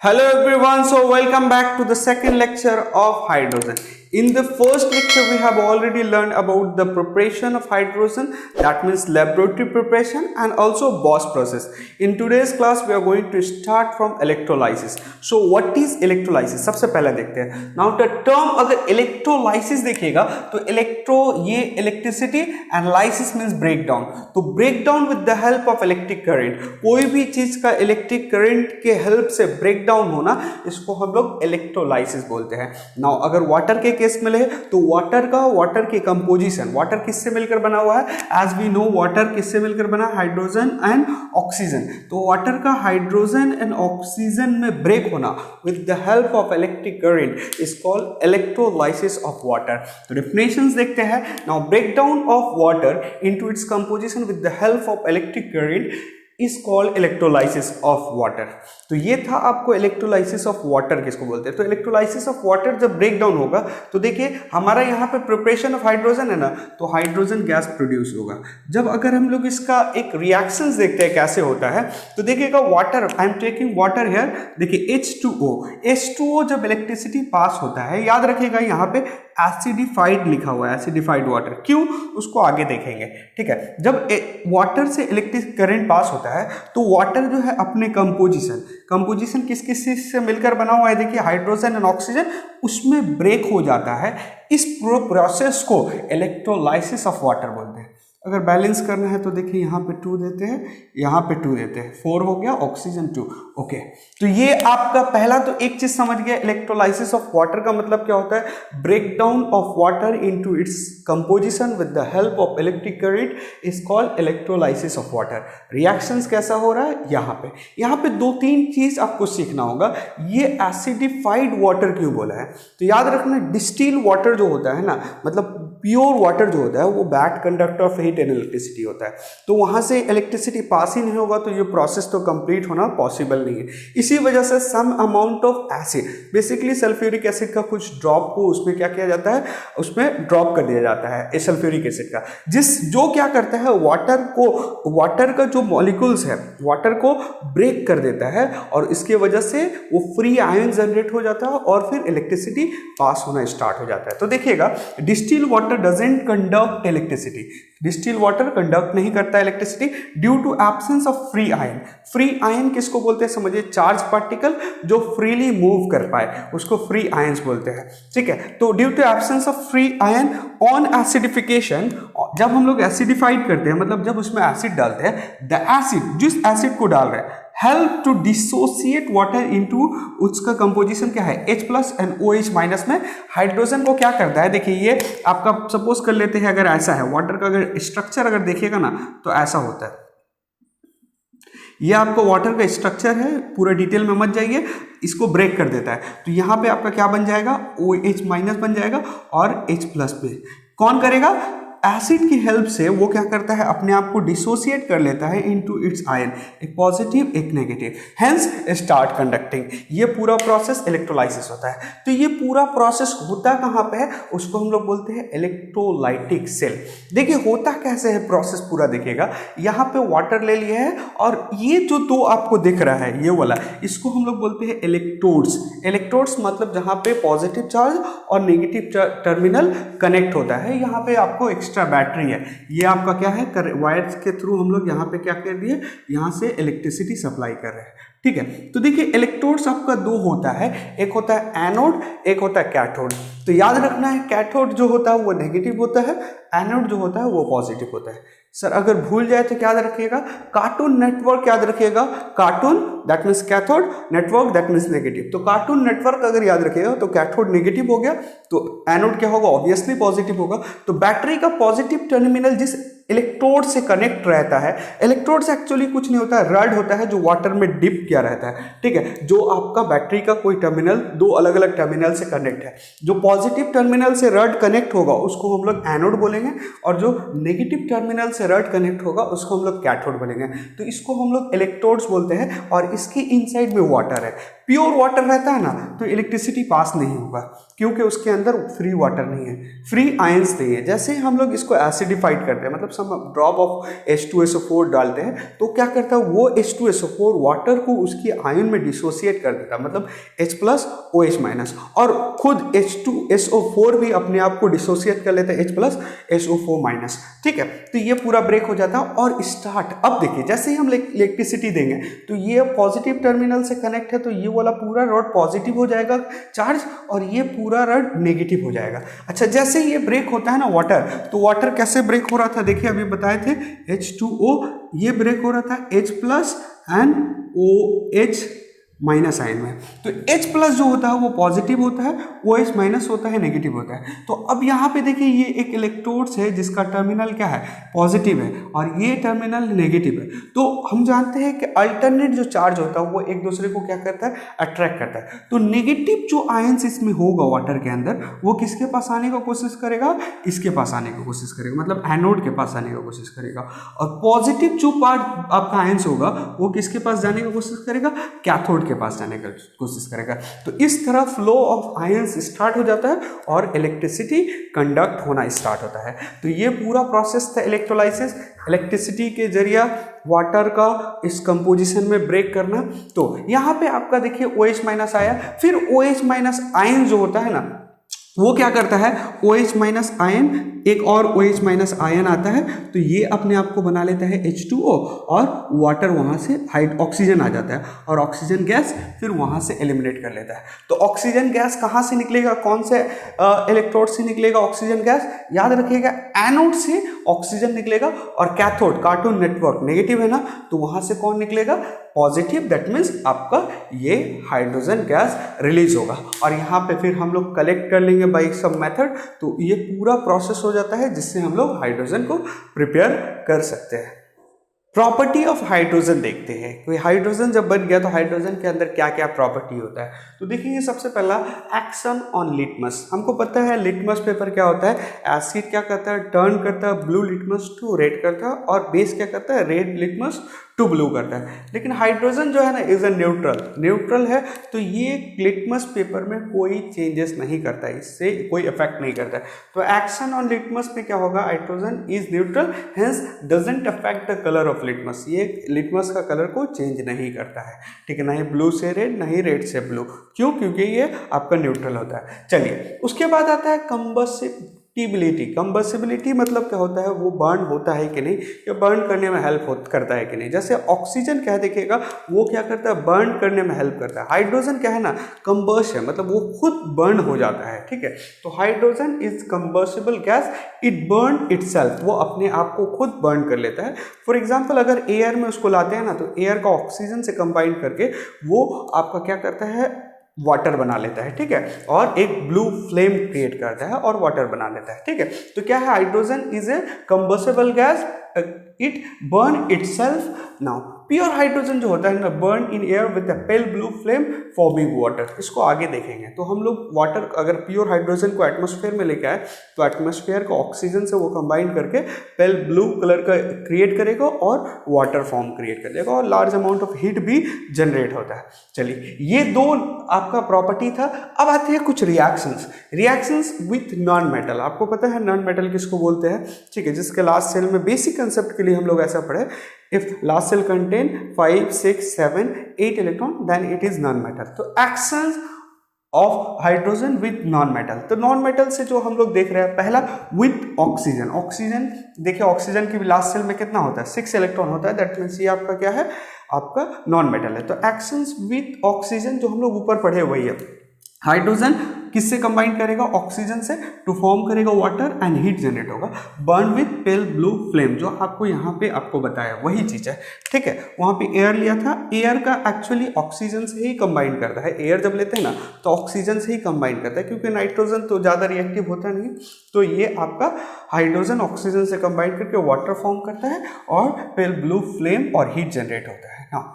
Hello everyone, so welcome back to the second lecture of hydrogen. In the first lecture we have already learned about the preparation of hydrogen, that means laboratory preparation and also Bosch process. In today's class we are going to start from electrolysis. So what is electrolysis? सबसे पहले देखते हैं. Now the term अगर electrolysis देखिएगा तो electro ये electricity and lysis means breakdown. तो breakdown with the help of electric current. कोई भी चीज का electric current के help से breakdown होना इसको हम लोग electrolysis बोलते हैं. Now अगर water के केस में ले तो वाटर की कंपोजिशन, वाटर किससे मिलकर बना हुआ है? एज वी नो वाटर किससे मिलकर बना? Hydrogen and oxygen. तो वाटर का हाइड्रोजन एंड ऑक्सीजन में ब्रेक होना with the help of electric current is called electrolysis of water. तो डेफिनेशंस देखते हैं. Now breakdown of water into its composition with the help of electric current is called electrolysis of water. तो ये था आपको electrolysis of water किसको बोलते हैं. तो इलेक्ट्रोलाइसिस ऑफ वाटर जब ब्रेक डाउन होगा तो देखिए हमारा यहाँ पे प्रिपरेशन ऑफ हाइड्रोजन है ना, तो हाइड्रोजन गैस प्रोड्यूस होगा. जब अगर हम लोग इसका एक रिएक्शंस देखते हैं कैसे होता है तो देखिएगा water, I am taking water here. देखिए H2O जब इलेक्ट्रिसिटी पास होता है, याद रखिएगा यहाँ पे एसिडिफाइड लिखा हुआ है, एसिडिफाइड वाटर. क्यों? उसको आगे देखेंगे. ठीक है. जब वाटर से इलेक्ट्रिक करंट पास होता है तो वाटर जो है अपने कंपोजिशन किस किस से मिलकर बना हुआ है? देखिए हाइड्रोजन एंड ऑक्सीजन, उसमें ब्रेक हो जाता है. इस प्रोसेस को इलेक्ट्रोलाइसिस ऑफ वाटर बोलते हैं. अगर बैलेंस करना है तो देखिए यहाँ पे 2 देते हैं, यहाँ पे 2 देते हैं, 4 हो गया, ऑक्सीजन 2. ओके. तो ये आपका पहला तो एक चीज समझ गया. इलेक्ट्रोलाइसिस ऑफ वाटर का मतलब क्या होता है? Breakdown of water into its composition with the help of electric current is called electrolysis of water. Reactions कैसा हो रहा है? यहाँ पे 2-3 चीज आपको सीखना होगा. ये एसिडिफाइड वाटर क्यों बोला है? तो याद रखना डिस्टिल वाटर जो होता है ना, मतलब प्योर वाटर जो होता है वो bad conductor of heat and electricity होता है. तो वहां से इलेक्ट्रिसिटी पास ही नहीं होगा तो ये प्रोसेस तो कंप्लीट होना पॉसिबल नहीं है. इसी वजह से some amount of acid, basically sulphuric acid का कुछ ड्रॉप को उसमें क्या किया जाता है? उसमें ड्रॉप कर दिया जाता है सल्फ्यूरिक एसिड का, जो क्या करता है वाटर का जो मॉलिक्यूल्स है वाटर को ब्रेक कर देता है और इसके वजह से वो फ्री आयन जनरेट हो जाता है और फिर इलेक्ट्रिसिटी पास होना स्टार्ट हो जाता है. तो देखिएगा distil water doesn't conduct electricity. Distil water conduct नहीं करता electricity due to absence of free ion. Free ion किसको बोलते हैं? समझिए चार्ज पार्टिकल जो फ्रीली मूव कर पाए उसको फ्री आयंस बोलते हैं. ठीक है. तो due to absence of free ion on acidification, जब हम लोग एसिडिफाइड करते हैं मतलब जब उसमें एसिड डालते हैं, द एसिड जिस एसिड को डाल रहे हैं help to dissociate water into, उसका कंपोजिशन क्या है? H+ एंड OH- में हाइड्रोजन को क्या करता है? देखिए ये आपका सपोज कर लेते हैं अगर ऐसा है वाटर का, अगर स्ट्रक्चर अगर देखिएगा ना तो ऐसा होता है. ये आपको वाटर का स्ट्रक्चर है, पूरा डिटेल में मत जाइए, इसको ब्रेक कर देता है. तो यहाँ पे आपका क्या बन जाएगा? OH- बन जाएगा और H+ पे कौन करेगा? एसिड की हेल्प से वो क्या करता है? अपने आप को डिसोसिएट कर लेता है इनटू इट्स आयन, एक पॉजिटिव एक नेगेटिव, हेंस स्टार्ट कंडक्टिंग. ये पूरा प्रोसेस इलेक्ट्रोलाइसिस होता है. तो ये पूरा प्रोसेस होता कहाँ पे है? उसको हम लोग बोलते हैं इलेक्ट्रोलाइटिक सेल. देखिए होता कैसे है प्रोसेस पूरा देखिएगा. यहाँ पे वाटर ले लिया है और ये जो 2 आपको दिख रहा है ये वाला, इसको हम लोग बोलते हैं इलेक्ट्रोड्स. इलेक्ट्रोड्स मतलब जहाँ पे पॉजिटिव चार्ज और नेगेटिव टर्मिनल कनेक्ट होता है. यहाँ पे आपको एक्स्ट्रा बैटरी है. ये आपका क्या है? वायर्स के थ्रू हम लोग यहाँ पे क्या कर दिए? यहाँ से इलेक्ट्रिसिटी सप्लाई कर रहे हैं. ठीक है. तो देखिए इलेक्ट्रोड्स आपका 2 होता है, एक होता है एनोड, एक होता है कैथोड. तो याद रखना है कैथोड जो होता है वो नेगेटिव होता है, एनोड जो होता है वो पॉजिटिव होता है. सर अगर भूल जाए तो क्या याद रखिएगा? कार्टून नेटवर्क याद रखिएगा. Cartoon that means cathode, network that means negative. तो कार्टून नेटवर्क अगर याद रखिएगा तो कैथोड नेगेटिव हो गया तो एनोड क्या होगा? ऑब्वियसली पॉजिटिव होगा. तो बैटरी का पॉजिटिव टर्मिनल जिस इलेक्ट्रोड से कनेक्ट रहता है, इलेक्ट्रोड से एक्चुअली कुछ नहीं होता है, रड होता है जो वाटर में डिप किया रहता है. ठीक है. जो आपका बैटरी का कोई टर्मिनल 2 अलग अलग टर्मिनल से कनेक्ट है, जो पॉजिटिव टर्मिनल से रड कनेक्ट होगा उसको हम लोग एनोड बोलेंगे और जो नेगेटिव टर्मिनल से रड कनेक्ट होगा उसको हम लोग कैथोड बोलेंगे. तो इसको हम लोग इलेक्ट्रोड्स बोलते हैं और इसकी इनसाइड में वाटर है. प्योर वाटर रहता है ना तो इलेक्ट्रिसिटी पास नहीं होगा, क्योंकि उसके अंदर फ्री वाटर नहीं है, फ्री आयंस नहीं है। जैसे ही हम लोग इसको एसिडिफाइड करते हैं, मतलब सम ड्रॉप ऑफ H2SO4 डालते हैं, तो क्या करता है वो H2SO4 वाटर को उसकी आयन में डिसोसिएट कर देता है, मतलब H+OH-, और खुद H2SO4 भी अपने आप को डिसोसिएट कर लेता है H+SO4-। ठीक है, तो ये पूरा ब्रेक हो जाता है और स्टार्ट। अब देखिए जैसे ही हम इलेक्ट्रिसिटी देंगे तो ये पॉजिटिव टर्मिनल से कनेक्ट है, तो ये वाला पूरा रॉड पॉजिटिव हो जाएगा चार्ज और ये पूरा रॉड नेगेटिव हो जाएगा। अच्छा, जैसे ही ये ब्रेक होता है ना वाटर, तो वाटर कैसे ब्रेक हो रहा था देखिए, अभी बताए थे H2O, ये ब्रेक हो रहा था H+ एंड OH- आयन में। तो H+ जो होता है वो पॉजिटिव होता है, OH- होता है नेगेटिव होता है। तो अब यहाँ पे देखिए ये एक इलेक्ट्रोड्स है जिसका टर्मिनल क्या है, पॉजिटिव है, और ये टर्मिनल नेगेटिव है। तो हम जानते हैं कि अल्टरनेट जो चार्ज होता है वो एक दूसरे को क्या करता है, अट्रैक्ट करता है। तो नेगेटिव जो आयंस इसमें होगा वाटर के अंदर, वो किसके पास आने का कोशिश करेगा, इसके पास आने की कोशिश करेगा, मतलब एनोड के पास आने की कोशिश करेगा। और पॉजिटिव जो पार्ट आपका आयंस होगा वो किसके पास जाने की कोशिश करेगा, कैथोड के पास जाने की कोशिश करेगा। तो इस तरह फ्लो ऑफ आयंस स्टार्ट हो जाता है और इलेक्ट्रिसिटी कंडक्ट होना स्टार्ट होता है। तो ये पूरा प्रोसेस था इलेक्ट्रोलाइसिस, इलेक्ट्रिसिटी के जरिए वाटर का इस कंपोजिशन में ब्रेक करना। तो यहाँ पे आपका देखिए OH- आया, फिर OH- आयन जो होता है ना वो क्या करता है, OH- आयन, एक और OH- आयन आता है, तो ये अपने आप को बना लेता है H2O, और वाटर वहाँ से ऑक्सीजन आ जाता है, और ऑक्सीजन गैस फिर वहाँ से एलिमिनेट कर लेता है। तो ऑक्सीजन गैस कहाँ से निकलेगा, कौन से इलेक्ट्रोड से निकलेगा ऑक्सीजन गैस, याद रखिएगा एनोड से ऑक्सीजन निकलेगा, और कैथोड कार्टून नेटवर्क नेगेटिव है ना, तो वहाँ से कौन निकलेगा, पॉजिटिव। दैट मीन्स आपका ये हाइड्रोजन गैस रिलीज होगा, और यहाँ पे फिर हम लोग कलेक्ट कर लेंगे बाई सम मेथड। तो ये पूरा प्रोसेस हो जाता है जिससे हम लोग हाइड्रोजन को प्रिपेयर कर सकते हैं। प्रॉपर्टी ऑफ हाइड्रोजन देखते हैं, कोई हाइड्रोजन जब बन गया तो हाइड्रोजन के अंदर क्या क्या प्रॉपर्टी होता है। तो देखिए सबसे पहला एक्शन ऑन लिटमस। हमको पता है लिटमस पेपर क्या होता है, एसिड क्या करता है, टर्न करता है ब्लू लिटमस टू रेड करता है, और बेस क्या करता है, रेड लिटमस टू ब्लू करता है। लेकिन हाइड्रोजन जो है ना इज अ न्यूट्रल है, तो ये लिटमस पेपर में कोई चेंजेस नहीं करता है, इससे कोई इफेक्ट नहीं करता है। तो एक्शन ऑन लिटमस पे क्या होगा, hydrogen is neutral, hence doesn't affect the colour of litmus. ये लिटमस का कलर को चेंज नहीं करता है, ठीक है, ना ही ब्लू से रेड, ना ही रेड से ब्लू। क्यों, क्योंकि ये आपका न्यूट्रल होता है। चलिए उसके बाद आता है कंबसिबिलिटी मतलब क्या होता है, वो बर्न होता है कि नहीं, या बर्न करने में हेल्प करता है कि नहीं। जैसे ऑक्सीजन क्या देखिएगा, वो क्या करता है, बर्न करने में हेल्प करता है। हाइड्रोजन क्या है ना, कंबर्स है, मतलब वो खुद बर्न हो जाता है, ठीक है। तो hydrogen is combustible gas, it burn itself, वो अपने आप को खुद बर्न कर लेता है। फॉर एग्जाम्पल अगर एयर में उसको लाते हैं ना, तो एयर का ऑक्सीजन से कंबाइन करके वो आपका क्या करता है, वाटर बना लेता है, ठीक है, और एक ब्लू फ्लेम क्रिएट करता है और वाटर बना लेता है, ठीक है। तो क्या है, hydrogen is a combustible gas, it burn itself. Now pure hydrogen जो होता है ना, burn in air with a pale blue flame forming water. इसको आगे देखेंगे। तो हम लोग वाटर, अगर प्योर हाइड्रोजन को एटमॉस्फेयर में लेके आए, तो एटमॉस्फेयर को ऑक्सीजन से वो कंबाइन करके पेल ब्लू कलर का क्रिएट करेगा और वाटर फॉर्म क्रिएट कर देगा, और लार्ज अमाउंट ऑफ हीट भी जनरेट होता है। चलिए ये दो आपका प्रॉपर्टी था। अब आते हैं कुछ रिएक्शंस विथ नॉन मेटल। आपको पता है नॉन मेटल किसको बोलते हैं, ठीक है, जिसके लास्ट सेल में बेसिक कंसेप्ट के लिए हम लोग ऐसा पढ़े, if last cell contain 5, 6, 7, 8 electron then it is non-metal। तो actions of hydrogen with non metal. तो नॉन मेटल से जो हम लोग देख रहे हैं, पहला विथ ऑक्सीजन देखिए ऑक्सीजन की लास्ट सेल में कितना होता है, 6 इलेक्ट्रॉन होता है, दैट मीन्स ये आपका क्या है, आपका नॉन मेटल है। तो एक्शंस विथ ऑक्सीजन जो हम लोग ऊपर पढ़े वही है। हाइड्रोजन किससे कंबाइन करेगा, ऑक्सीजन से, टू फॉर्म करेगा वाटर एंड हीट जनरेट होगा, burn with pail blue flame, जो आपको यहाँ पे आपको बताया वही चीज है, ठीक है। वहाँ पे एयर लिया था, एयर का एक्चुअली ऑक्सीजन से ही कंबाइन करता है। एयर जब लेते हैं ना तो ऑक्सीजन से ही कंबाइन करता है, क्योंकि नाइट्रोजन तो ज़्यादा रिएक्टिव होता नहीं। तो ये आपका हाइड्रोजन ऑक्सीजन से कंबाइन करके वाटर फॉर्म करता है और पेल ब्लू फ्लेम और हीट जनरेट होता है। हाँ,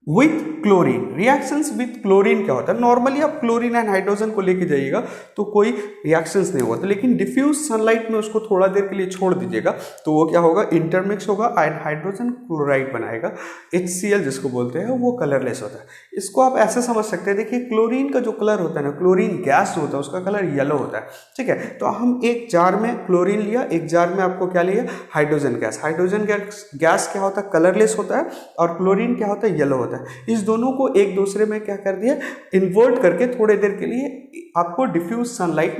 with chlorine. Reactions with chlorine क्या होता है, नॉर्मली आप क्लोरीन एंड हाइड्रोजन को लेके जाइएगा तो कोई रिएक्शंस नहीं होगा, तो लेकिन डिफ्यूज सनलाइट में उसको थोड़ा देर के लिए छोड़ दीजिएगा तो वो क्या होगा, इंटरमिक्स होगा एंड हाइड्रोजन क्लोराइड बनाएगा, HCl जिसको बोलते हैं, वो कलरलेस होता है। इसको आप ऐसे समझ सकते हैं, देखिए क्लोरीन का जो कलर होता है ना, क्लोरीन गैस जो होता है उसका कलर येलो होता है, ठीक है। तो हम एक जार में क्लोरीन लिया, एक जार में आपको क्या लिया, हाइड्रोजन गैस। हाइड्रोजन गैस क्या होता है, कलरलेस होता है, और क्लोरीन क्या होता है, येलो होता है। इस दोनों को एक दूसरे में क्या कर दिया, इन्वर्ट करके थोड़ी देर के लिए आपको डिफ्यूज सनलाइट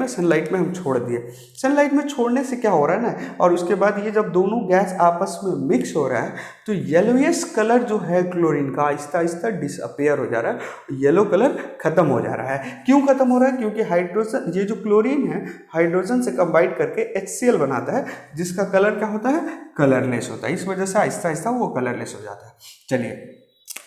में हम छोड़ दिए। सनलाइट में छोड़ने से क्या हो रहा है ना, और उसके बाद ये जब दोनों गैस आपस में मिक्स हो रहा है तो येलोइश कलर जो है क्लोरीन का आहिस्ता आहिस्ता डिसअपेयर हो जा रहा है, येलो कलर खत्म हो जा रहा है। क्यों खत्म हो रहा है, क्योंकि हाइड्रोजन, ये जो क्लोरीन है हाइड्रोजन से कंबाइन करके HCl बनाता है, जिसका कलर क्या होता है, कलरलेस होता है। इस वजह से आहिस्ता आहिस्ता वो कलरलेस हो जाता है। चलिए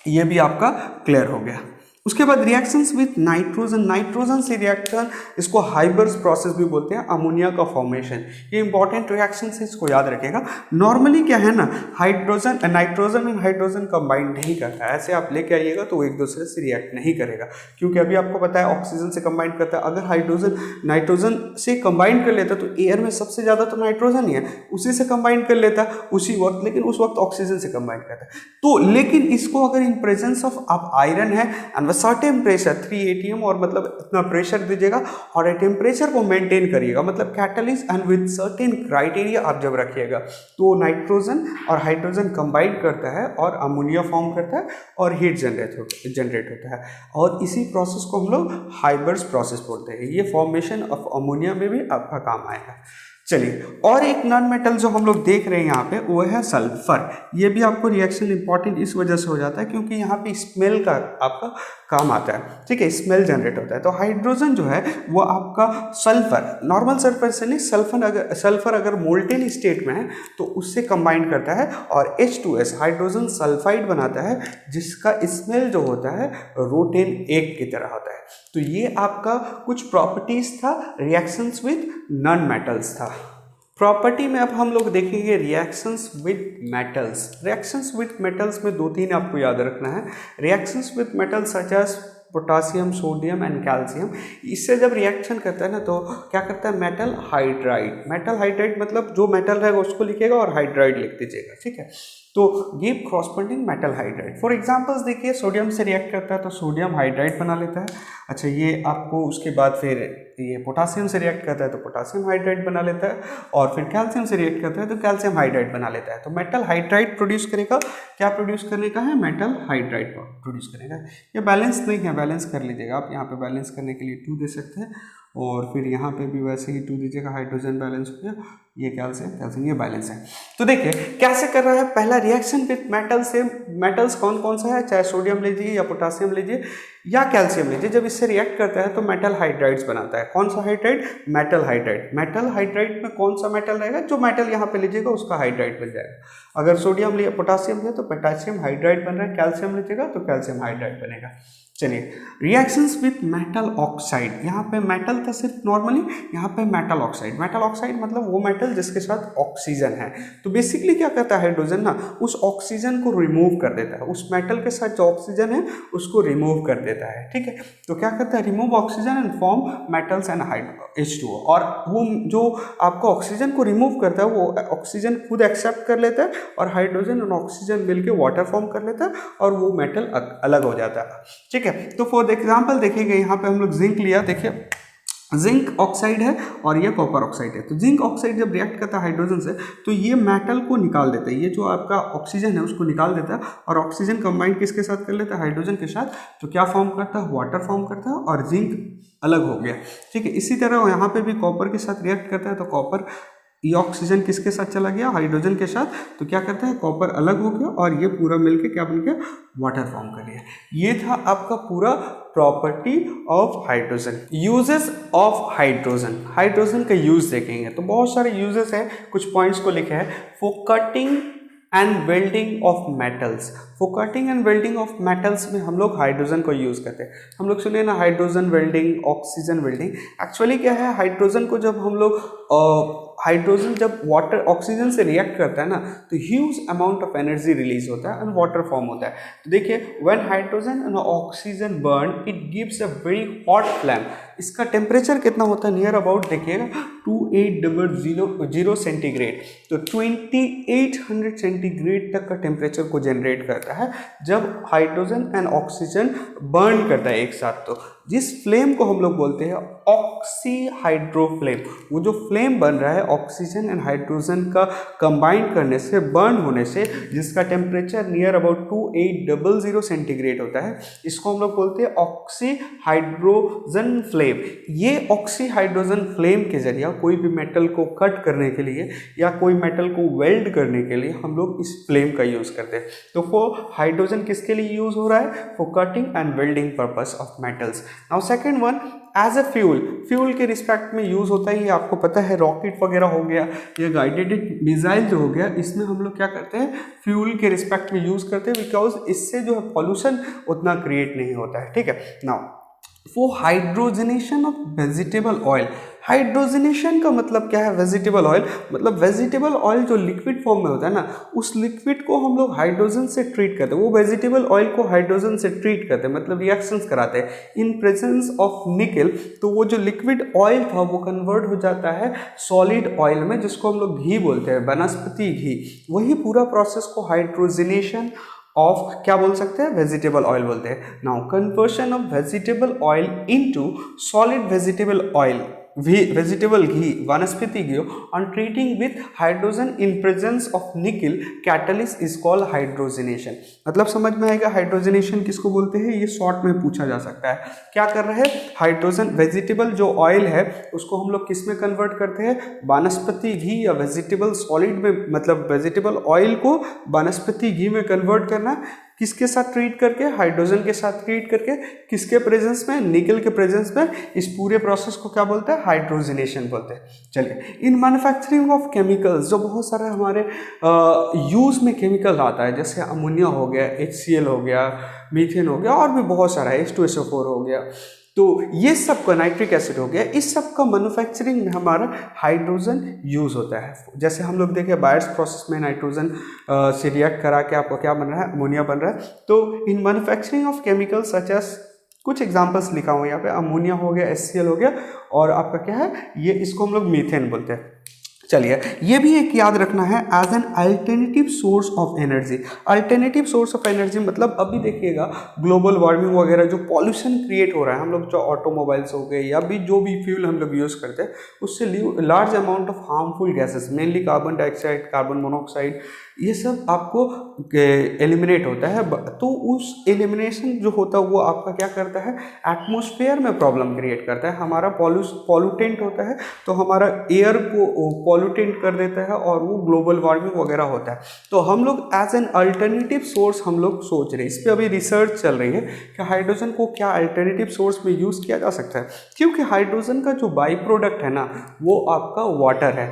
ये भी आपका क्लियर हो गया। उसके बाद रिएक्शंस विथ नाइट्रोजन, नाइट्रोजन से रिएक्शन, इसको हाइबर्स प्रोसेस भी बोलते हैं, अमोनिया का फॉर्मेशन, ये इंपॉर्टेंट रिएक्शन है, इसको याद रखिएगा। नॉर्मली क्या है ना, hydrogen nitrogen and hydrogen combine नहीं करता है, ऐसे आप लेके आइएगा तो एक दूसरे से रिएक्ट नहीं करेगा, क्योंकि अभी आपको पता है ऑक्सीजन से कंबाइन करता है। अगर हाइड्रोजन नाइट्रोजन से कंबाइन कर लेता तो एयर में सबसे ज़्यादा तो नाइट्रोजन ही है, उसी से कंबाइन कर लेता उसी वक्त, लेकिन उस वक्त ऑक्सीजन से कंबाइन करता है। तो लेकिन इसको अगर इन प्रेजेंस ऑफ आप आयरन है एंड सर्टेन प्रेशर 3 atm, और मतलब इतना प्रेशर दीजिएगा और टेम्परेचर को मेंटेन करिएगा, मतलब catalyst and with certain criteria आप जब रखिएगा तो नाइट्रोजन और हाइड्रोजन कंबाइन करता है और अमोनिया फॉर्म करता है और हीट जनरेट होता है, और इसी प्रोसेस को हम लोग हाइबर्स प्रोसेस बोलते हैं। ये फॉर्मेशन ऑफ अमोनिया में भी आपका काम आएगा। चलिए, और एक नॉन मेटल जो हम लोग देख रहे हैं यहाँ पे वो है सल्फर। ये भी आपको रिएक्शन इंपॉर्टेंट इस वजह से हो जाता है क्योंकि यहाँ पे स्मेल का आपका काम आता है, ठीक है, स्मेल जनरेट होता है। तो हाइड्रोजन जो है वो आपका सल्फर, नॉर्मल सल्फर से नहीं, सल्फर अगर मोल्टेन स्टेट में है तो उससे कंबाइन करता है और H2S हाइड्रोजन सल्फाइड बनाता है, जिसका स्मेल जो होता है रोटेन एग की तरह होता है। तो ये आपका कुछ प्रॉपर्टीज था, रिएक्शंस विद नॉन मेटल्स था। प्रॉपर्टी में अब हम लोग देखेंगे reactions with metals. Reactions with metals में 2-3 आपको याद रखना है। Reactions with metals such as potassium, sodium and calcium, इससे जब रिएक्शन करता है ना तो क्या करता है, मेटल हाइड्राइड। मेटल हाइड्राइड मतलब जो मेटल रहेगा उसको लिखिएगा और हाइड्राइड लिख दीजिएगा, ठीक है। तो give corresponding metal hydride. For examples देखिए, सोडियम से रिएक्ट करता है तो सोडियम हाइड्राइड बना लेता है। अच्छा, ये आपको उसके बाद फिर ये पोटासियम से रिएक्ट करता है तो पोटासियम हाइड्राइड बना लेता है, और फिर कैल्शियम से रिएक्ट करता है तो कैल्शियम हाइड्राइड बना लेता है। तो मेटल हाइड्राइड प्रोड्यूस करेगा, क्या प्रोड्यूस करने का है, मेटल हाइड्राइड प्रोड्यूस करेगा। ये बैलेंस नहीं है, बैलेंस कर लीजिएगा आप, यहाँ पे बैलेंस करने के लिए 2 दे सकते हैं, और फिर यहाँ पे भी वैसे ही 2 दीजिएगा, हाइड्रोजन बैलेंस हो गया, ये कैल्शियम ये बैलेंस है। तो देखिए कैसे कर रहा है, पहला रिएक्शन विथ मेटल से, मेटल्स कौन कौन सा है, चाहे सोडियम लीजिए या पोटासियम लीजिए या कैल्शियम लीजिए, जब इससे रिएक्ट करता है तो मेटल हाइड्राइड्स बनाता है। कौन सा hydride, metal hydride. Metal hydride में कौन सा मेटल रहेगा, जो मेटल यहाँ पे लीजिएगा उसका हाइड्राइड बन जाएगा। अगर सोडियम लिया, पोटासियम लिया तो पोटासियम हाइड्राइड बन रहा है, कैल्शियम लीजिएगा तो कैल्शियम हाइड्राइड बनेगा। चलिए, रिएक्शंस विथ मेटल ऑक्साइड, यहाँ पे मेटल था सिर्फ नॉर्मली, यहाँ पे मेटल ऑक्साइड। मेटल ऑक्साइड मतलब वो मेटल जिसके साथ ऑक्सीजन है। तो बेसिकली क्या करता है हाइड्रोजन ना, उस ऑक्सीजन को रिमूव कर देता है, उस मेटल के साथ जो ऑक्सीजन है उसको रिमूव कर देता है, ठीक है। तो क्या करता है, remove oxygen and form metals and H2O। और वो जो आपको ऑक्सीजन को रिमूव करता है वो ऑक्सीजन खुद एक्सेप्ट कर लेता है और हाइड्रोजन और ऑक्सीजन मिलकर वाटर फॉर्म कर लेता है और वो मेटल अलग हो जाता है, ठीक है। तो फॉर एग्जांपल देखिएगा, यहाँ पे हम लोग जिंक लिया, देखिए जिंक ऑक्साइड है और ये कॉपर ऑक्साइड है। तो जिंक ऑक्साइड जब रिएक्ट करता है हाइड्रोजन से तो ये मेटल को निकाल देता है, ये जो आपका ऑक्सीजन है उसको निकाल देता है, और ऑक्सीजन कंबाइन किसके साथ कर लेता है, हाइड्रोजन के साथ। तो क्या फॉर्म करता है, वाटर फॉर्म करता है और जिंक अलग हो गया, ठीक है। इसी तरह यहाँ पे भी कॉपर के साथ रिएक्ट करता है तो कॉपर, ये ऑक्सीजन किसके साथ चला गया, हाइड्रोजन के साथ, तो क्या करता है, कॉपर अलग हो गया और ये पूरा मिलके क्या बन गया, वाटर फॉर्म कर लिया। ये था आपका पूरा property of hydrogen. Uses of hydrogen, hydrogen का यूज देखेंगे तो बहुत सारे यूजेस हैं, कुछ पॉइंट्स को लिखे हैं। For cutting and welding of metals, for cutting and welding of metals में हम लोग हाइड्रोजन को यूज़ करते हैं। हम लोग सुने ना hydrogen welding, oxygen welding. Actually क्या है, हाइड्रोजन को जब हम लोग हाइड्रोजन जब वाटर ऑक्सीजन से रिएक्ट करता है ना तो huge amount of energy release होता है एंड वाटर फॉर्म होता है। तो देखिए when hydrogen and oxygen burn it gives a very hot flame. इसका टेम्परेचर कितना होता है, नियर अबाउट देखिएगा 2800 सेंटीग्रेड, तो 2800 सेंटीग्रेड तक का टेम्परेचर को जनरेट करता है जब हाइड्रोजन एंड ऑक्सीजन बर्न करता है एक साथ। तो जिस फ्लेम को हम लोग बोलते हैं ऑक्सी हाइड्रो फ्लेम, वो जो फ्लेम बन रहा है ऑक्सीजन एंड हाइड्रोजन का कंबाइन करने से, बर्न होने से, जिसका टेम्परेचर नियर अबाउट 2800 सेंटीग्रेड होता है, इसको हम लोग बोलते हैं ऑक्सी हाइड्रोजन फ्लेम। ये ऑक्सी हाइड्रोजन फ्लेम के जरिए कोई भी मेटल को कट करने के लिए या कोई मेटल को वेल्ड करने के लिए हम लोग इस फ्लेम का यूज करते हैं। तो वो हाइड्रोजन किसके लिए यूज हो रहा है, for cutting and welding purpose of metals. Now second one, as a fuel, fuel के रिस्पेक्ट में यूज होता है, ये आपको पता है, रॉकेट वगैरह हो गया या गाइडेड मिसाइल जो हो गया, इसमें हम लोग क्या करते हैं, फ्यूल के रिस्पेक्ट में यूज करते हैं, बिकॉज इससे जो है पॉल्यूशन उतना क्रिएट नहीं होता है। ठीक है, now for hydrogenation of vegetable oil. Hydrogenation का मतलब क्या है, वेजिटेबल ऑयल मतलब वेजिटेबल ऑयल जो लिक्विड फॉर्म में होता है ना, उस लिक्विड को हम लोग हाइड्रोजन से ट्रीट करते हैं, वो वेजिटेबल ऑयल को हाइड्रोजन से ट्रीट करते हैं, मतलब रिएक्शंस कराते हैं इन प्रेजेंस ऑफ निकल। तो वो जो लिक्विड ऑयल था वो कन्वर्ट हो जाता है सॉलिड ऑयल में, जिसको हम लोग घी बोलते हैं, वनस्पति घी। वही पूरा प्रोसेस को हाइड्रोजनेशन ऑफ क्या बोल सकते हैं, वेजिटेबल ऑयल बोलते हैं। Now conversion of vegetable oil into solid vegetable oil, vegetable ghee, वनस्पति घी, on treating with hydrogen in presence of nickel catalyst is called hydrogenation। मतलब समझ में आएगा हाइड्रोजनेशन किसको बोलते हैं, ये शॉर्ट में पूछा जा सकता है। क्या कर रहे हैं, हाइड्रोजन वेजिटेबल जो ऑयल है उसको हम लोग किस में कन्वर्ट करते हैं, वनस्पति घी या वेजिटेबल सॉलिड में, मतलब वेजिटेबल ऑयल को वनस्पति घी में कन्वर्ट करना, किसके साथ ट्रीट करके, हाइड्रोजन के साथ ट्रीट करके, किसके प्रेजेंस में, निकल के प्रेजेंस में। इस पूरे प्रोसेस को क्या बोलते हैं, हाइड्रोजनेशन बोलते हैं। चलिए, इन मैन्युफैक्चरिंग ऑफ केमिकल्स, जो बहुत सारे हमारे यूज में केमिकल आता है, जैसे अमोनिया हो गया, HCl हो गया, मीथेन हो गया, और भी बहुत सारा H2SO4 हो गया, तो ये सब का, नाइट्रिक एसिड हो गया, इस सब का मैन्युफैक्चरिंग में हमारा हाइड्रोजन यूज होता है। जैसे हम लोग देखें बायर्स प्रोसेस में नाइट्रोजन से रिएक्ट करा के आपको क्या बन रहा है, अमोनिया बन रहा है। तो in manufacturing of chemical such as, कुछ एग्जांपल्स लिखा हुआ है यहाँ पे, अमोनिया हो गया, HCl हो गया, और आपका क्या है ये, इसको हम लोग मीथेन बोलते हैं। चलिए, ये भी एक याद रखना है, as an alternative source of energy. Alternative source of energy मतलब अभी देखिएगा ग्लोबल वार्मिंग वगैरह जो पॉल्यूशन क्रिएट हो रहा है, हम लोग जो ऑटोमोबाइल्स हो गए या भी जो भी फ्यूल हम लोग यूज़ करते हैं, उससे large amount of harmful gases, mainly carbon dioxide, carbon monoxide, ये सब आपको एलिमिनेट होता है। तो उस एलिमिनेशन जो होता है वो आपका क्या करता है, एटमॉस्फेयर में प्रॉब्लम क्रिएट करता है, हमारा पॉल्यूटेंट होता है, तो हमारा एयर को पॉल्यूटेंट कर देता है और वो ग्लोबल वार्मिंग वगैरह होता है। तो हम लोग एज एन अल्टरनेटिव सोर्स हम लोग सोच रहे हैं, इस पर अभी रिसर्च चल रही है कि हाइड्रोजन को क्या अल्टरनेटिव सोर्स में यूज़ किया जा सकता है, क्योंकि हाइड्रोजन का जो बाई प्रोडक्ट है ना वो आपका वाटर है,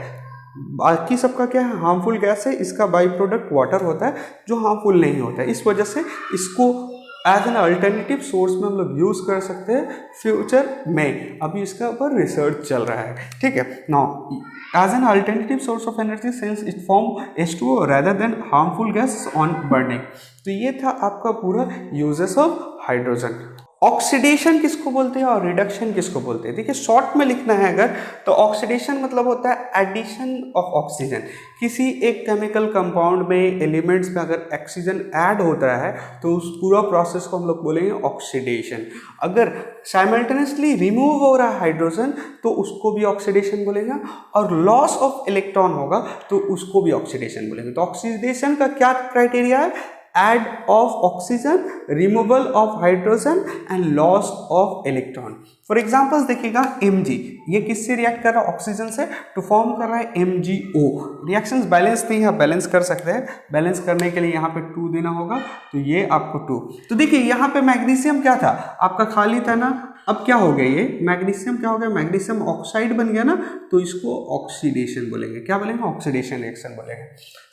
बाकी सबका क्या है, हार्मफुल गैस है, इसका बाई प्रोडक्ट वाटर होता है जो हार्मफुल नहीं होता है। इस वजह से इसको एज एन अल्टरनेटिव सोर्स में हम लोग यूज़ कर सकते हैं फ्यूचर में, अभी इसका ऊपर रिसर्च चल रहा है। ठीक है, now as an alternative source of energy since it form H2O rather than harmful gas on burning. तो ये था आपका पूरा यूजेस ऑफ हाइड्रोजन। ऑक्सीडेशन किसको बोलते हैं और रिडक्शन किसको बोलते हैं, देखिए शॉर्ट में लिखना है अगर, तो ऑक्सीडेशन मतलब होता है एडिशन ऑफ ऑक्सीजन। किसी एक केमिकल कंपाउंड में, एलिमेंट्स में अगर ऑक्सीजन ऐड होता है तो उस पूरा प्रोसेस को हम लोग बोलेंगे ऑक्सीडेशन। अगर साइमल्टेनियसली रिमूव हो रहा है हाइड्रोजन तो उसको भी ऑक्सीडेशन बोलेंगे, और लॉस ऑफ इलेक्ट्रॉन होगा तो उसको भी ऑक्सीडेशन बोलेंगे। तो ऑक्सीडेशन का क्या क्राइटेरिया है, add of oxygen, removal of hydrogen and loss of electron। For examples देखिएगा Mg, ये किससे रिएक्ट कर रहा है, ऑक्सीजन से, टू फॉर्म कर रहा है MgO। रिएक्शंस बैलेंस नहीं है, बैलेंस कर सकते हैं, बैलेंस करने के लिए यहाँ पे 2 देना होगा, तो ये आपको 2। तो देखिए यहाँ पे मैग्नीशियम क्या था आपका, खाली था ना, अब क्या हो गया, ये मैग्नीशियम क्या हो गया, मैग्नीशियम ऑक्साइड बन गया ना, तो इसको ऑक्सीडेशन बोलेंगे। क्या बोलेंगे, ऑक्सीडेशन रिएक्शन बोलेंगे।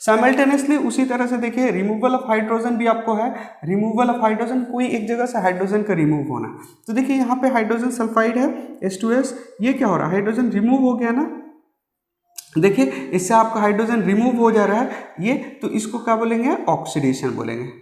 साइमल्टेनियसली उसी तरह से देखिए रिमूवल ऑफ हाइड्रोजन भी आपको है, रिमूवल ऑफ हाइड्रोजन, कोई एक जगह से हाइड्रोजन का रिमूव होना। तो देखिए यहाँ पे हाइड्रोजन सल्फाइड है H2S, ये क्या हो रहा है, हाइड्रोजन रिमूव हो गया ना, देखिए इससे आपका हाइड्रोजन रिमूव हो जा रहा है ये, तो इसको क्या बोलेंगे, ऑक्सीडेशन बोलेंगे।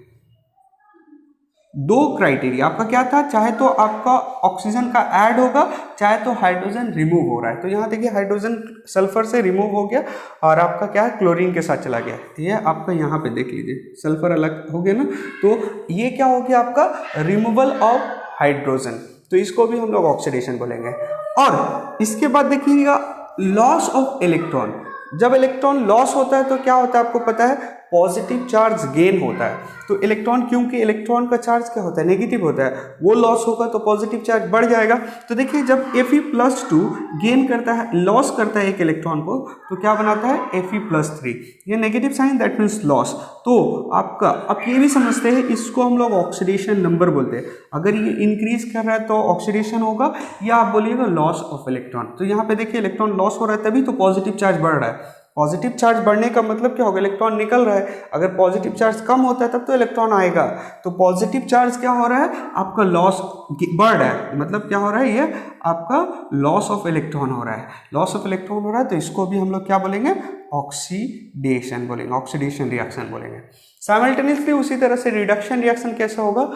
दो क्राइटेरिया आपका क्या था, चाहे तो आपका ऑक्सीजन का ऐड होगा, चाहे तो हाइड्रोजन रिमूव हो रहा है। तो यहाँ देखिए हाइड्रोजन सल्फर से रिमूव हो गया और आपका क्या है, क्लोरीन के साथ चला गया। ये आपका यहाँ पे देख लीजिए सल्फर अलग हो गया ना, तो ये क्या हो गया आपका रिमूवल ऑफ हाइड्रोजन, तो इसको भी हम लोग ऑक्सीडेशन बोलेंगे। और इसके बाद देखिएगा लॉस ऑफ इलेक्ट्रॉन, जब इलेक्ट्रॉन लॉस होता है तो क्या होता है आपको पता है, पॉजिटिव चार्ज गेन होता है। तो इलेक्ट्रॉन, क्योंकि इलेक्ट्रॉन का चार्ज क्या होता है, नेगेटिव होता है, वो लॉस होगा तो पॉजिटिव चार्ज बढ़ जाएगा। तो देखिए जब Fe+2 गेन करता है, लॉस करता है एक इलेक्ट्रॉन को, तो क्या बनाता है Fe+3, ये negative sign, that means loss. तो आपका अब ये भी समझते हैं, इसको हम लोग ऑक्सीडेशन नंबर बोलते हैं। अगर ये इंक्रीज कर रहा है तो ऑक्सीडेशन होगा, या आप बोलिएगा लॉस ऑफ इलेक्ट्रॉन। तो यहाँ पे देखिए इलेक्ट्रॉन लॉस हो रहा है तभी तो पॉजिटिव चार्ज बढ़ रहा है। पॉजिटिव चार्ज बढ़ने का मतलब क्या होगा, इलेक्ट्रॉन निकल रहा है। अगर पॉजिटिव चार्ज कम होता है तब तो इलेक्ट्रॉन आएगा। तो पॉजिटिव चार्ज क्या हो रहा है, आपका लॉस बढ़ रहा है, मतलब क्या हो रहा है, ये आपका लॉस ऑफ इलेक्ट्रॉन हो रहा है। लॉस ऑफ इलेक्ट्रॉन हो रहा है तो इसको भी हम लोग क्या बोलेंगे, ऑक्सीडेशन बोलेंगे, ऑक्सीडेशन रिएक्शन बोलेंगे। साइमल्टेनियसली उसी तरह से रिडक्शन रिएक्शन कैसा होगा,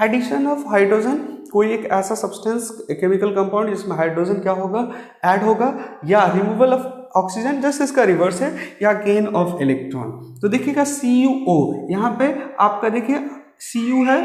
एडिशन ऑफ हाइड्रोजन, कोई एक ऐसा सब्सटेंस केमिकल कंपाउंड जिसमें हाइड्रोजन क्या होगा, ऐड होगा, या रिमूवल ऑफ ऑक्सीजन, जस्ट इसका रिवर्स है, या गेन ऑफ इलेक्ट्रॉन। तो देखिएगा CuO, यहाँ पे आपका देखिए Cu है,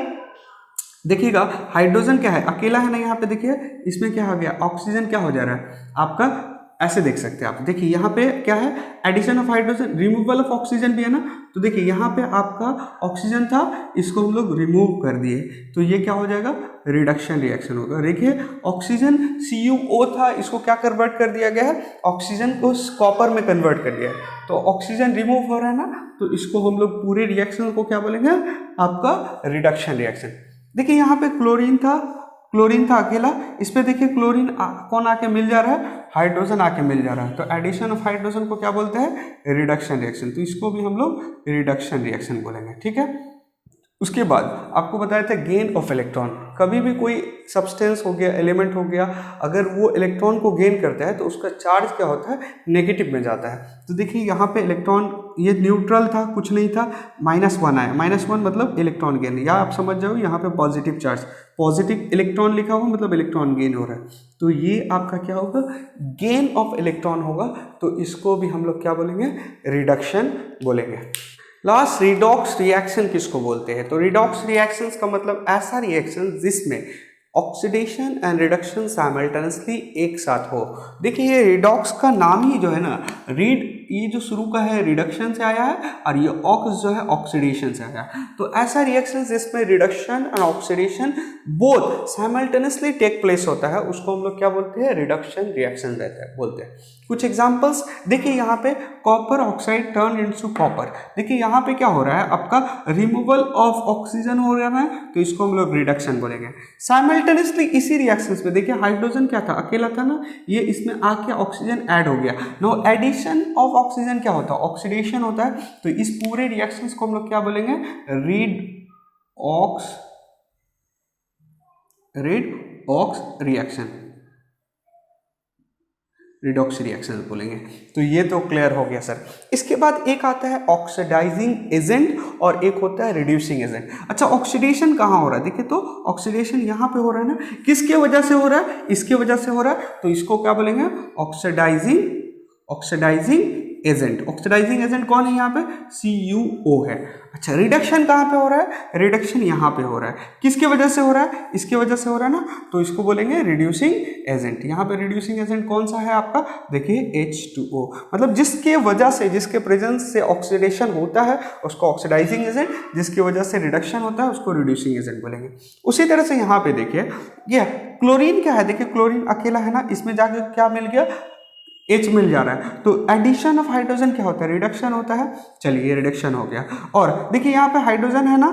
देखिएगा हाइड्रोजन क्या है, अकेला है ना, यहाँ पे देखिए इसमें क्या हो गया, ऑक्सीजन क्या हो जा रहा है आपका, ऐसे देख सकते हैं आप। देखिए यहाँ पे क्या है, addition of hydrogen, removal of oxygen भी है ना। तो देखिए यहाँ पे आपका ऑक्सीजन था, इसको हम लोग रिमूव कर दिए, तो ये क्या हो जाएगा, रिडक्शन रिएक्शन होगा। देखिए ऑक्सीजन CuO था, इसको क्या कन्वर्ट कर दिया गया है, ऑक्सीजन को कॉपर में कन्वर्ट कर दिया है। तो ऑक्सीजन रिमूव हो रहा है ना, तो इसको हम लोग पूरे रिएक्शन को क्या बोलेंगे, आपका रिडक्शन रिएक्शन। देखिए यहाँ पे क्लोरीन था अकेला, इस पे देखिए क्लोरीन कौन आके मिल जा रहा है, हाइड्रोजन आके मिल जा रहा है। तो एडिशन ऑफ हाइड्रोजन को क्या बोलते हैं, रिडक्शन रिएक्शन। तो इसको भी हम लोग रिडक्शन रिएक्शन बोलेंगे, ठीक है। उसके बाद आपको बताया था गेन ऑफ इलेक्ट्रॉन। कभी भी कोई सब्सटेंस हो गया, एलिमेंट हो गया, अगर वो इलेक्ट्रॉन को गेन करता है तो उसका चार्ज क्या होता है, नेगेटिव में जाता है। तो देखिए यहाँ पे इलेक्ट्रॉन, ये न्यूट्रल था, कुछ नहीं था, -1 आया, -1 मतलब इलेक्ट्रॉन गेन, या आप समझ जाओ यहाँ पे पॉजिटिव चार्ज, पॉजिटिव इलेक्ट्रॉन लिखा हुआ मतलब इलेक्ट्रॉन गेन हो रहा है। तो ये आपका क्या होगा, गेन ऑफ इलेक्ट्रॉन होगा। तो इसको भी हम लोग क्या बोलेंगे, रिडक्शन बोलेंगे। लास्ट रिडॉक्स रिएक्शन किसको बोलते हैं, तो रिडॉक्स रिएक्शंस का मतलब ऐसा रिएक्शन जिसमें ऑक्सीडेशन एंड रिडक्शन साइमल्टेनियसली एक साथ हो। देखिए ये रिडॉक्स का नाम ही जो है ना, ये जो शुरू का है रिडक्शन से आया है, और ये ऑक्स जो है ऑक्सीडेशन से आया है। तो ऐसा रिएक्शन जिसमें reduction and oxidation both simultaneously take place होता है, उसको हम लोग क्या बोलते हैं, रिडक्शन रिएक्शन बोलते हैं। कुछ एग्जांपल्स देखिए, यहाँ पे copper oxide turn into copper. देखिए यहाँ पे क्या हो रहा है, आपका रिमूवल ऑफ ऑक्सीजन हो रहा है, तो इसको हम लोग रिडक्शन बोलेंगे। साइमल्टेनियसली इसी रिएक्शंस में देखिए हाइड्रोजन क्या था, अकेला था ना, ये इसमें आके ऑक्सीजन ऐड हो गया। नो एडिशन ऑफ ऑक्सीजन क्या होता है, ऑक्सीडेशन होता है। तो इस पूरे रिएक्शंस को हम लोग क्या बोलेंगे, रिडॉक्स रिएक्शन, रिडॉक्स रिएक्शन बोलेंगे। तो ये तो क्लियर हो गया सर। इसके बाद एक आता है ऑक्सीडाइजिंग एजेंट और एक होता है रिड्यूसिंग एजेंट। अच्छा, ऑक्सीडेशन कहाँ हो रहा है, देखिए तो ऑक्सीडेशन यहाँ पे हो रहा है ना, किसके वजह से हो रहा है, इसके वजह से हो रहा है। तो इसको क्या बोलेंगे, ऑक्सीडाइजिंग एजेंट। ऑक्सीडाइजिंग एजेंट कौन है यहाँ पे, CuO है। अच्छा, रिडक्शन कहाँ पे हो रहा है, रिडक्शन यहाँ पे हो रहा है, किसके वजह से हो रहा है, इसके वजह से हो रहा है ना, तो इसको बोलेंगे रिड्यूसिंग एजेंट। यहाँ पे रिड्यूसिंग एजेंट कौन सा है आपका, देखिए H2O, मतलब जिसके वजह से, जिसके प्रेजेंस से ऑक्सीडेशन होता है उसको ऑक्सीडाइजिंग एजेंट, जिसकी वजह से रिडक्शन होता है उसको रिड्यूसिंग एजेंट बोलेंगे। उसी तरह से यहाँ पे देखिए ये क्लोरीन क्या है, देखिए क्लोरीन अकेला है ना, इसमें जाके क्या मिल गया, H मिल जा रहा है। तो एडिशन ऑफ हाइड्रोजन क्या होता है, रिडक्शन होता है। चलिए ये रिडक्शन हो गया। और देखिए यहाँ पे हाइड्रोजन है ना,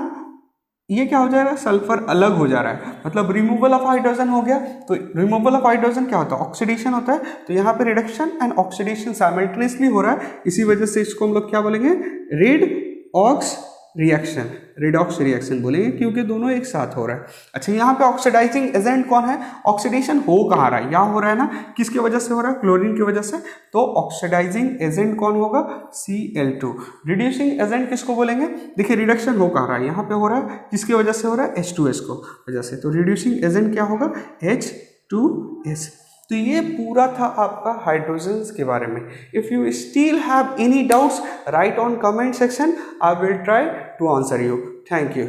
ये क्या हो जाएगा, सल्फर अलग हो जा रहा है, मतलब रिमूवल ऑफ हाइड्रोजन हो गया। तो रिमूवल ऑफ हाइड्रोजन क्या होता है, ऑक्सीडेशन होता है। तो यहाँ पे रिडक्शन एंड ऑक्सीडेशन साइमल्टेनियसली हो रहा है, इसी वजह से इसको हम लोग क्या बोलेंगे, redox reaction, redox reaction बोलेंगे, क्योंकि दोनों एक साथ हो रहा है। अच्छा, यहाँ पे ऑक्सीडाइजिंग एजेंट कौन है, ऑक्सीडेशन हो कहाँ रहा है, यहाँ हो रहा है ना, किसकी वजह से हो रहा है, क्लोरीन की वजह से। तो ऑक्सीडाइजिंग एजेंट कौन होगा, Cl2। रिड्यूसिंग एजेंट किसको बोलेंगे, देखिए रिडक्शन हो कहाँ रहा है, यहाँ पे हो रहा है, किसकी वजह से हो रहा है, H2S को वजह से। तो रिड्यूसिंग एजेंट क्या होगा, H2S। तो ये पूरा था आपका हाइड्रोजन्स के बारे में। If you still have any doubts, write on comment section, I will try to answer you. Thank you.